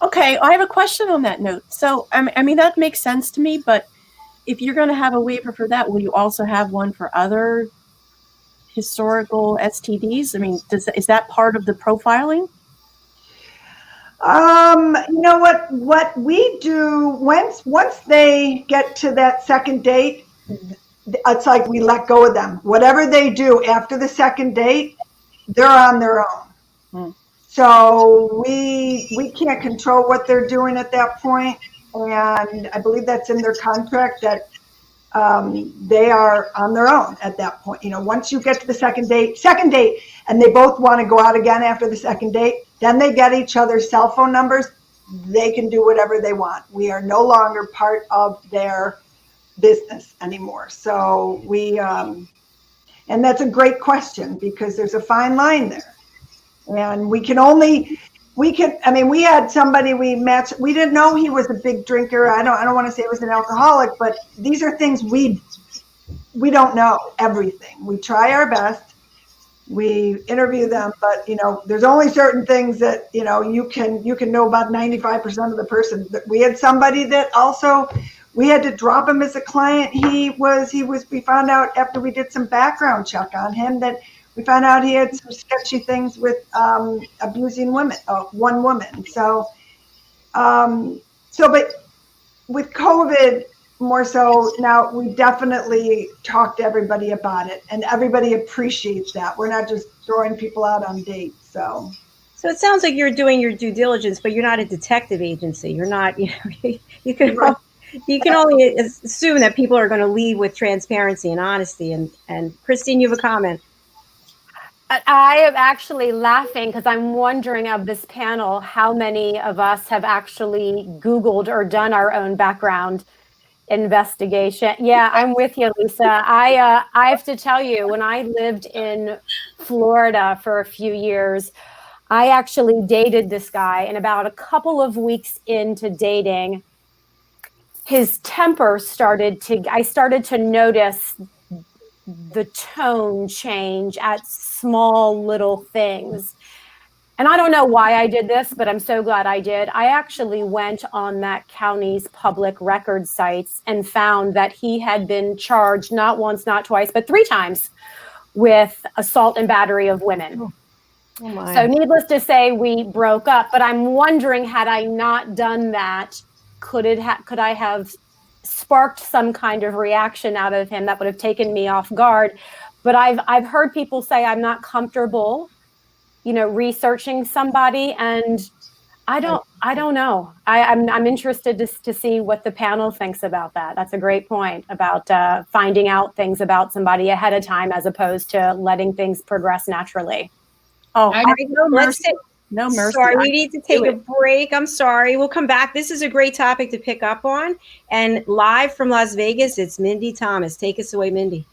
Okay, I have a question on that note. So, I mean, that makes sense to me, but if you're going to have a waiver for that, will you also have one for other historical STDs? I mean, is that part of the profiling? You know what we do once they get to that second date, it's like we let go of them. Whatever they do after the second date, they're on their own. So we can't control what they're doing at that point. And I believe that's in their contract that they are on their own at that point. You know, once you get to the second date, and they both want to go out again after the second date, then they get each other's cell phone numbers. They can do whatever they want. We are no longer part of their business anymore. So and that's a great question, because there's a fine line there. And we had somebody we matched. We didn't know he was a big drinker. I don't want to say he was an alcoholic, but these are things we don't know everything. We try our best. We interview them, but you know, there's only certain things that, you know, you can know about 95% of the person. We had somebody that also, we had to drop him as a client. We found out after we did some background check on him that we found out he had some sketchy things with abusing women, one woman. So, but with COVID more so now, we definitely talk to everybody about it, and everybody appreciates that. We're not just throwing people out on dates. So it sounds like you're doing your due diligence, but you're not a detective agency. You're not, you know, you can only assume that people are going to lead with transparency and honesty. And Christine, you have a comment. I am actually laughing because I'm wondering of this panel, how many of us have actually Googled or done our own background investigation. Yeah, I'm with you, Lisa. I have to tell you, when I lived in Florida for a few years, I actually dated this guy, and about a couple of weeks into dating, his temper I started to notice the tone change at small little things. And I don't know why I did this, but I'm so glad I did. I actually went on that county's public record sites and found that he had been charged not once, not twice, but 3 times with assault and battery of women. Oh my. So needless to say, we broke up, but I'm wondering, had I not done that, could I have sparked some kind of reaction out of him that would have taken me off guard? But I've heard people say I'm not comfortable, researching somebody, and I don't know. I'm interested to see what the panel thinks about that. That's a great point about finding out things about somebody ahead of time as opposed to letting things progress naturally. Oh, no mercy. Sorry, we need to take a break. I'm sorry. We'll come back. This is a great topic to pick up on. And live from Las Vegas, it's Mindy Thomas. Take us away, Mindy.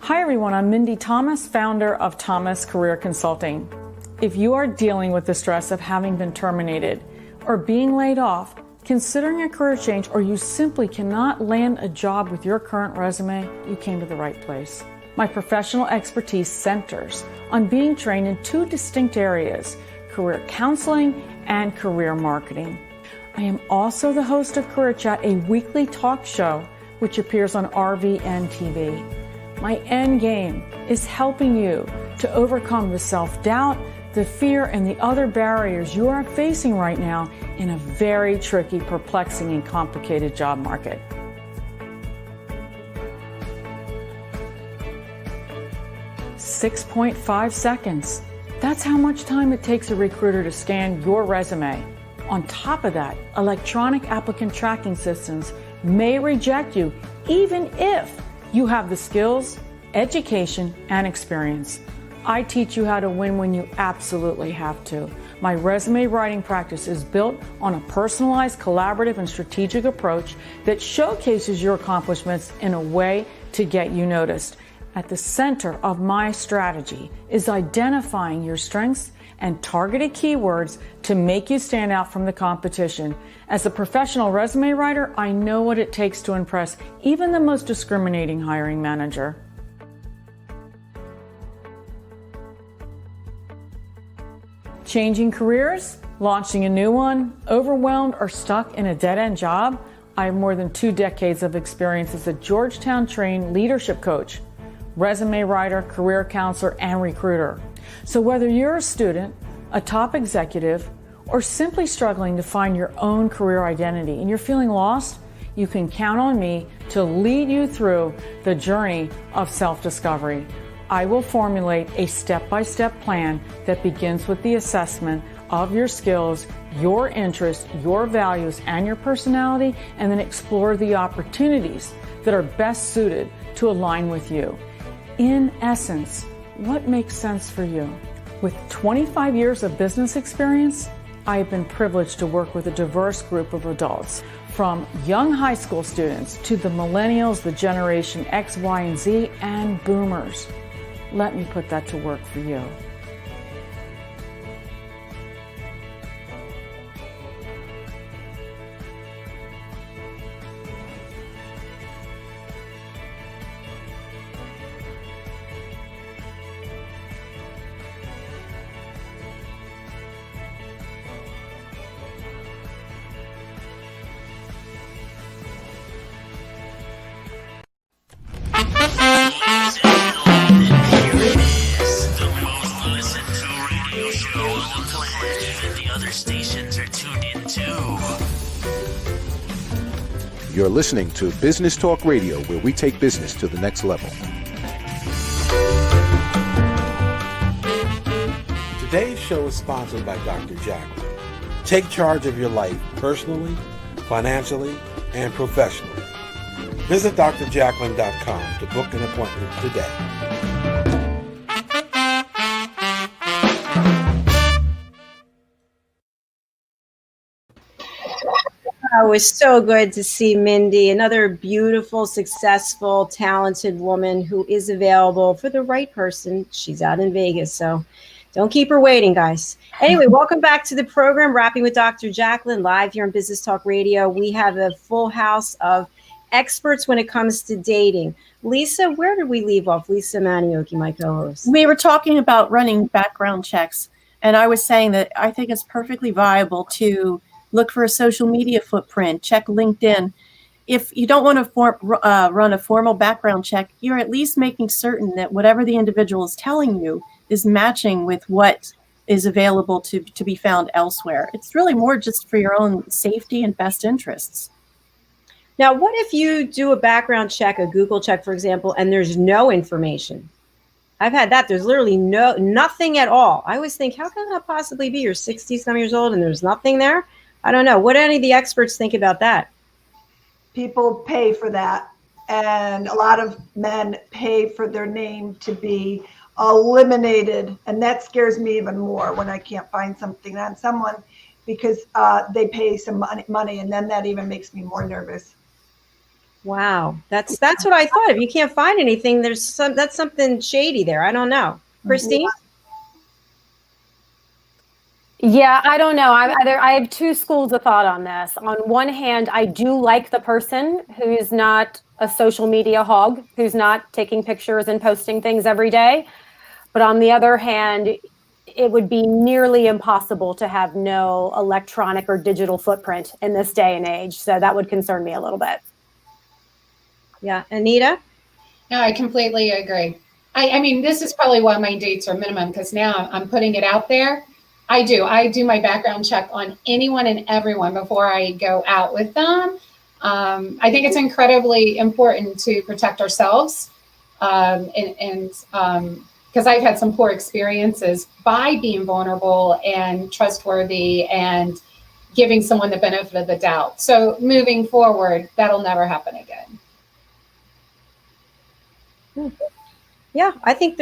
Hi, everyone. I'm Mindy Thomas, founder of Thomas Career Consulting. If you are dealing with the stress of having been terminated or being laid off, considering a career change, or you simply cannot land a job with your current resume, you came to the right place. My professional expertise centers on being trained in 2 distinct areas: career counseling and career marketing. I am also the host of Career Chat, a weekly talk show which appears on RVN TV. My end game is helping you to overcome the self-doubt, the fear, and the other barriers you are facing right now in a very tricky, perplexing, and complicated job market. .5 seconds. That's how much time it takes a recruiter to scan your resume. On top of that, electronic applicant tracking systems may reject you even if you have the skills, education, and experience. I teach you how to win when you absolutely have to. My resume writing practice is built on a personalized, collaborative, and strategic approach that showcases your accomplishments in a way to get you noticed. At the center of my strategy is identifying your strengths and targeted keywords to make you stand out from the competition. As a professional resume writer, I know what it takes to impress even the most discriminating hiring manager. Changing careers, launching a new one, overwhelmed or stuck in a dead-end job? I have more than 2 decades of experience as a Georgetown-trained leadership coach, resume writer, career counselor, and recruiter. So whether you're a student, a top executive, or simply struggling to find your own career identity and you're feeling lost, you can count on me to lead you through the journey of self-discovery. I will formulate a step-by-step plan that begins with the assessment of your skills, your interests, your values, and your personality, and then explore the opportunities that are best suited to align with you. In essence, what makes sense for you? With 25 years of business experience, I have been privileged to work with a diverse group of adults, from young high school students to the millennials, the Generation X, Y, and Z, and boomers. Let me put that to work for you. You're listening to Business Talk Radio, where we take business to the next level. Today's show is sponsored by Dr. Jacalyn. Take charge of your life personally, financially, and professionally. Visit drjacalyn.com to book an appointment today. Oh, it was so good to see Mindy, another beautiful, successful, talented woman who is available for the right person. She's out in Vegas, so Don't keep her waiting, guys. Anyway, welcome back to the program, Rapping with Dr. Jacalyn, live here on Business Talk Radio. We have a full house of experts when it comes to dating. Lisa, where did we leave off? Lisa Manyoky, my co-host. We were talking about running background checks, and I was saying that I think it's perfectly viable to look for a social media footprint, check LinkedIn. If you don't want to run a formal background check, you're at least making certain that whatever the individual is telling you is matching with what is available to be found elsewhere. It's really more just for your own safety and best interests. Now, what if you do a background check, a Google check, for example, and there's no information? I've had that. There's literally nothing at all. I always think, how can that possibly be? You're 60-some years old and there's nothing there? I don't know. What do any of the experts think about that? People pay for that. And a lot of men pay for their name to be eliminated. And that scares me even more when I can't find something on someone because they pay some money. And then that even makes me more nervous. Wow. That's what I thought. If you can't find anything, that's something shady there. I don't know. Christine? Yeah, I don't know. I have two schools of thought on this. On one hand, I do like the person who's not a social media hog, who's not taking pictures and posting things every day. But on the other hand, it would be nearly impossible to have no electronic or digital footprint in this day and age. So that would concern me a little bit. Yeah. Anita? No, I completely agree. I mean, this is probably why my dates are minimum, because now I'm putting it out there. I do my background check on anyone and everyone before I go out with them. I think it's incredibly important to protect ourselves. And because I've had some poor experiences by being vulnerable and trustworthy and giving someone the benefit of the doubt. So moving forward, that'll never happen again. Yeah, I think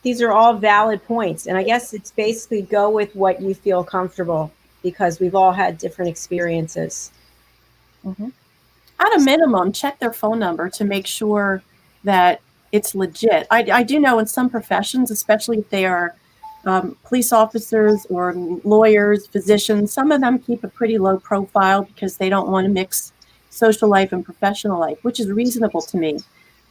these are all valid points. And I guess it's basically go with what you feel comfortable, because we've all had different experiences. Mm-hmm. At a minimum, check their phone number to make sure that it's legit. I do know in some professions, especially if they are police officers or lawyers, physicians, some of them keep a pretty low profile because they don't want to mix social life and professional life, which is reasonable to me.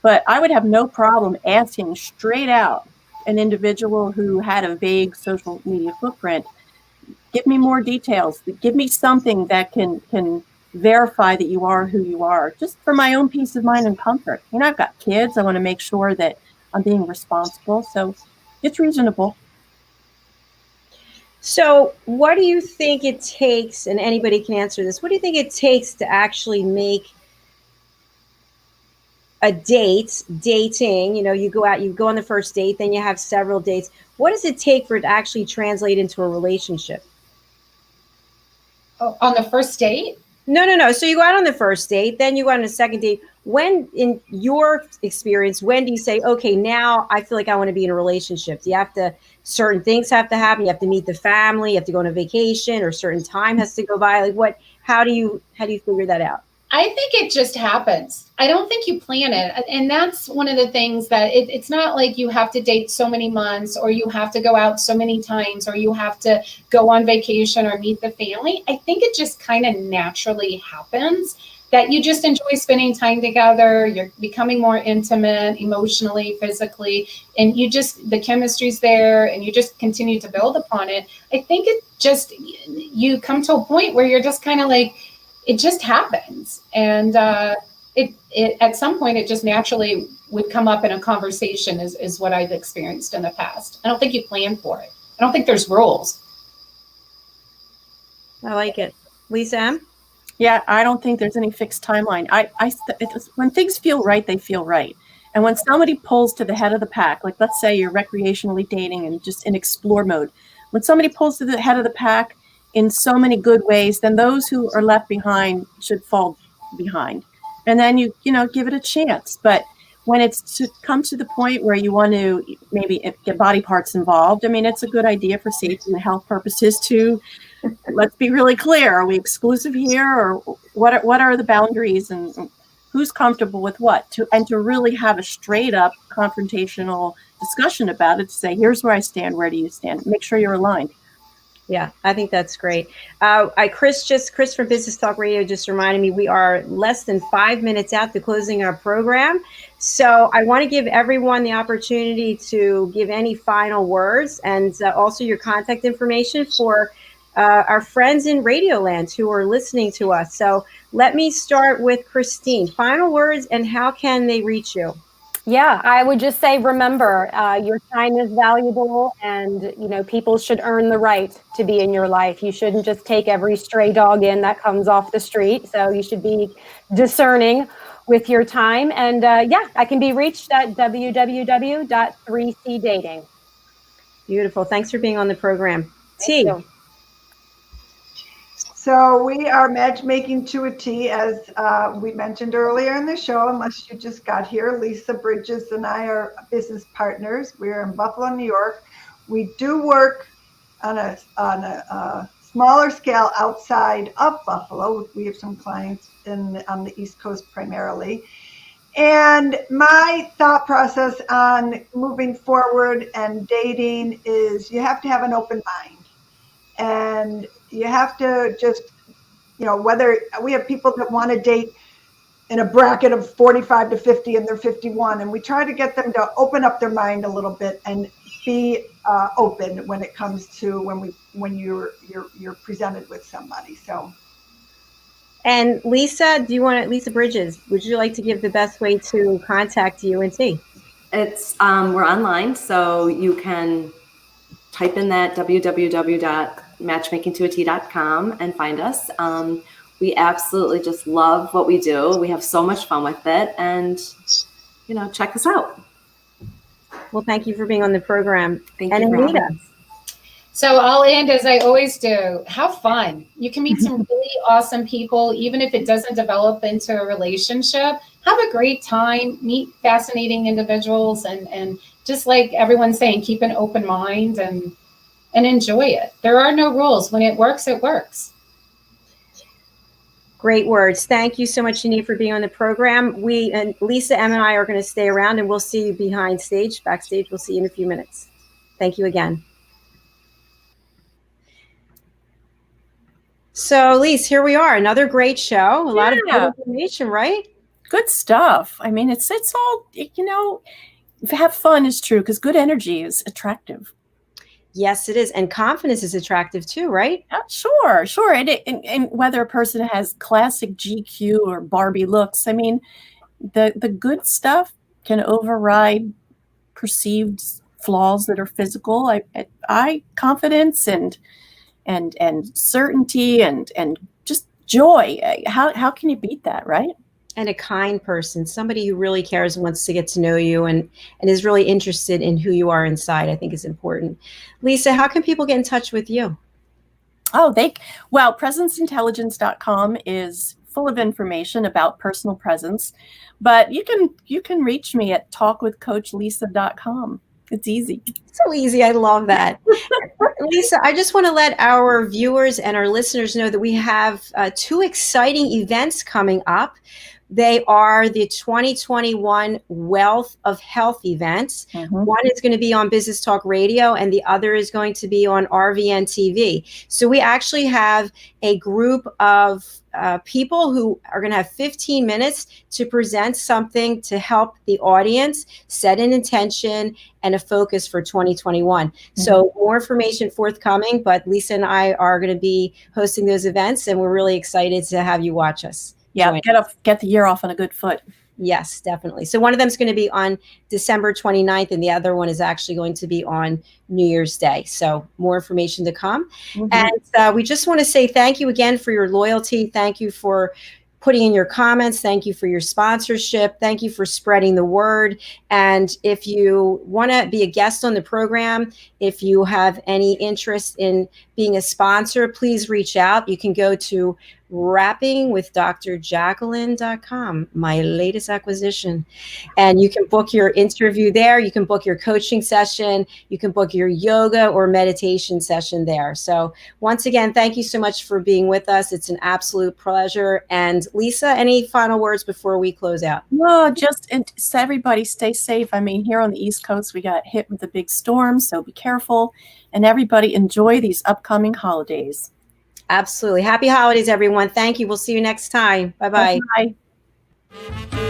But I would have no problem asking straight out an individual who had a vague social media footprint, give me more details, give me something that can verify that you are who you are, just for my own peace of mind and comfort. You know, I've got kids. I want to make sure that I'm being responsible. So it's reasonable. So what do you think it takes, and anybody can answer this, what do you think it takes to actually make a dating, you know, you go out, you go on the first date, then you have several dates. What does it take for it to actually translate into a relationship? Oh, on the first date? No. So you go out on the first date, then you go on a second date. When, in your experience, when do you say, okay, now I feel like I want to be in a relationship? Do you have to, certain things have to happen? You have to meet the family, you have to go on a vacation, or certain time has to go by? Like what, how do you figure that out? I think it just happens. I don't think you plan it. And that's one of the things that it's not like you have to date so many months, or you have to go out so many times, or you have to go on vacation or meet the family. I think it just kind of naturally happens that you just enjoy spending time together. You're becoming more intimate emotionally, physically, and the chemistry's there and you just continue to build upon it. I think it just, you come to a point where you're just kind of like, it just happens. And it at some point, it just naturally would come up in a conversation is what I've experienced in the past. I don't think you plan for it. I don't think there's rules. I like it. Lisa M? Yeah, I don't think there's any fixed timeline. When things feel right, they feel right. And when somebody pulls to the head of the pack, like let's say you're recreationally dating and just in explore mode, when somebody pulls to the head of the pack in so many good ways, then those who are left behind should fall behind. And then you give it a chance. But when it's to come to the point where you want to maybe get body parts involved, I mean, it's a good idea for safety and health purposes to, let's be really clear. Are we exclusive here, or what are the boundaries? And who's comfortable with what, and to really have a straight up confrontational discussion about it, to say, here's where I stand, where do you stand? Make sure you're aligned. Yeah, I think that's great. Chris from Business Talk Radio just reminded me we are less than 5 minutes out to closing our program. So I want to give everyone the opportunity to give any final words and also your contact information for our friends in Radioland who are listening to us. So let me start with Christine. Final words, and how can they reach you? Yeah, I would just say, remember, your time is valuable, and people should earn the right to be in your life. You shouldn't just take every stray dog in that comes off the street. So you should be discerning with your time. And I can be reached at www.3cdating. Beautiful. Thanks for being on the program. T. So we are matchmaking to a T, as we mentioned earlier in the show, unless you just got here. Lisa Brydges and I are business partners. We're in Buffalo, New York. We do work on a smaller scale outside of Buffalo. We have some clients on the East Coast primarily. And my thought process on moving forward and dating is you have to have an open mind. And you have to just, whether we have people that want to date in a bracket of 45 to 50 and they're 51, and we try to get them to open up their mind a little bit and be open when it comes to when you're presented with somebody. So. And Lisa, Lisa Brydges, would you like to give the best way to contact you and see? It's we're online, so you can type in that www.matchmakingtoat.com and find us. We absolutely just love what we do. We have so much fun with it, and check us out. Well, thank you for being on the program. Thank you, Anita. So I'll end as I always do. Have fun. You can meet some really awesome people, even if it doesn't develop into a relationship. Have a great time. Meet fascinating individuals, and just like everyone's saying, keep an open mind and enjoy it. There are no rules. When it works, it works. Great words. Thank you so much, Anita, for being on the program. We and Lisa, Em, and I are going to stay around, and we'll see you backstage. We'll see you in a few minutes. Thank you again. So, Lisa, here we are. Another great show. A lot of good information, right? Good stuff. I mean, it's all, have fun is true, because good energy is attractive. Yes, it is. And confidence is attractive too, right? Sure. And whether a person has classic GQ or Barbie looks, I mean, the good stuff can override perceived flaws that are physical. Confidence and certainty and just joy. How can you beat that, right? And a kind person, somebody who really cares and wants to get to know you and is really interested in who you are inside, I think is important. Lisa, how can people get in touch with you? Presenceintelligence.com is full of information about personal presence, but you can reach me at talkwithcoachlisa.com. It's easy. So easy. I love that. Lisa, I just want to let our viewers and our listeners know that we have two exciting events coming up. They are the 2021 Wealth of Health events. Mm-hmm. One is going to be on Business Talk Radio, and the other is going to be on RVN TV. So we actually have a group of people who are going to have 15 minutes to present something to help the audience set an intention and a focus for 2021. Mm-hmm. So more information forthcoming, but Lisa and I are going to be hosting those events, and we're really excited to have you watch us. Yeah, get the year off on a good foot. Yes, definitely. So one of them is going to be on December 29th, and the other one is actually going to be on New Year's Day. So more information to come. Mm-hmm. And we just want to say thank you again for your loyalty. Thank you for putting in your comments. Thank you for your sponsorship. Thank you for spreading the word. And if you want to be a guest on the program, if you have any interest in being a sponsor, please reach out. You can go to Rapping with drjacalyn.com, my latest acquisition. And you can book your interview there. You can book your coaching session. You can book your yoga or meditation session there. So once again, thank you so much for being with us. It's an absolute pleasure. And Lisa, any final words before we close out? No, just everybody stay safe. I mean, here on the East Coast, we got hit with a big storm, so be careful. And everybody enjoy these upcoming holidays. Absolutely. Happy holidays, everyone. Thank you. We'll see you next time. Bye-bye. Bye.